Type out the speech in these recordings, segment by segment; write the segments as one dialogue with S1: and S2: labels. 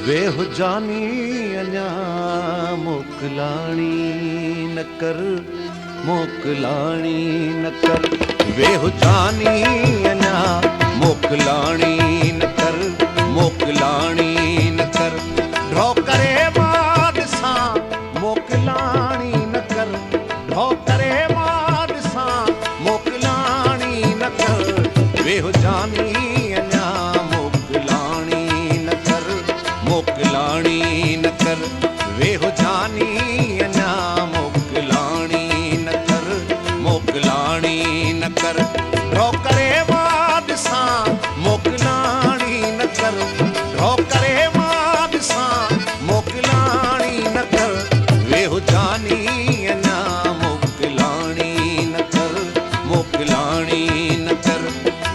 S1: वेहो जानी अञा मोकलाणी न कर, मोकलाणी न कर। वेहो जानी अञा मोकलाणी न कर, मोकलाणी न कर। ड्रॉ करे मां ॾिसां मोकलाणी न कर, ड्रॉ करे मां ॾिसां मोकलाणी न कर। वेहो जानी अञा मोकलाणी न कर, मोकलाणी न कर। वेहो जानी अञा मोकलाणी न कर, मोकलाणी न कर। ड्रॉ करे मां ॾिसां मोकलाणी न कर, ड्रॉ करे मां ॾिसां मोकलाणी न कर। वेहो जानी अञा मोकलाणी न कर, मोकलाणी न कर।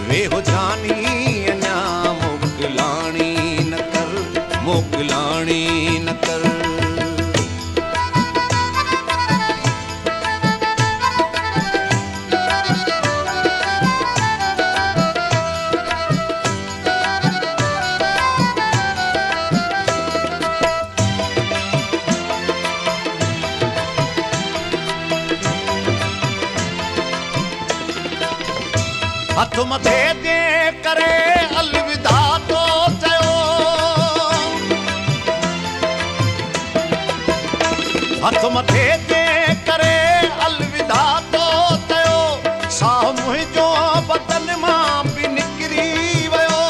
S1: वेहो जानी अञा मोकलाणी न कर, मोकलाणी न कर। हथ मथे ते करे अलविदा तो चयो, हथ मथे ते करे अलविदा तो चयो। साह मुंहिंजो बदन मां बि निकिरी वियो,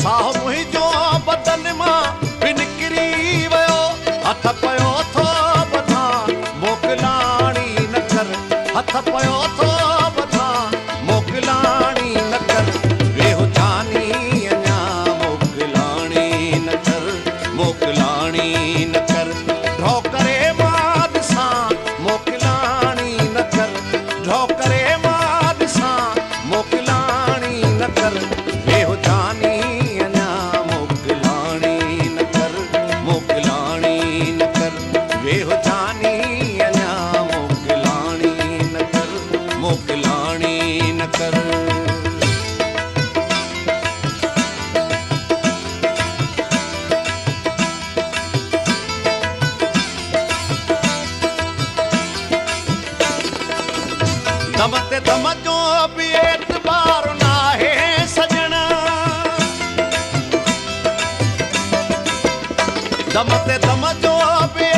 S1: साह मुंहिंजो बदन मां बि निकिरी वियो। हथ पियो थो ॿधां मोकलाणी न कर, हथ पियो थो ॿधां मोकलाणी न कर। वेहो जानी अञा मोकलाणी न कर, मोकलाणी न कर। ड्रॉ करे मां ॾिसां मोकलाणी न कर, ड्रॉ करे मां ॾिसां मोकलाणी न कर। वेहो जानी अञा मोकलाणी न कर, मोकलाणी न कर। वेहो जानी अञा मोकलाणी न कर, मोकलाणी न कर। दम ते दम जो बि एतबार नाहे सजणा, दम ते दम जो बि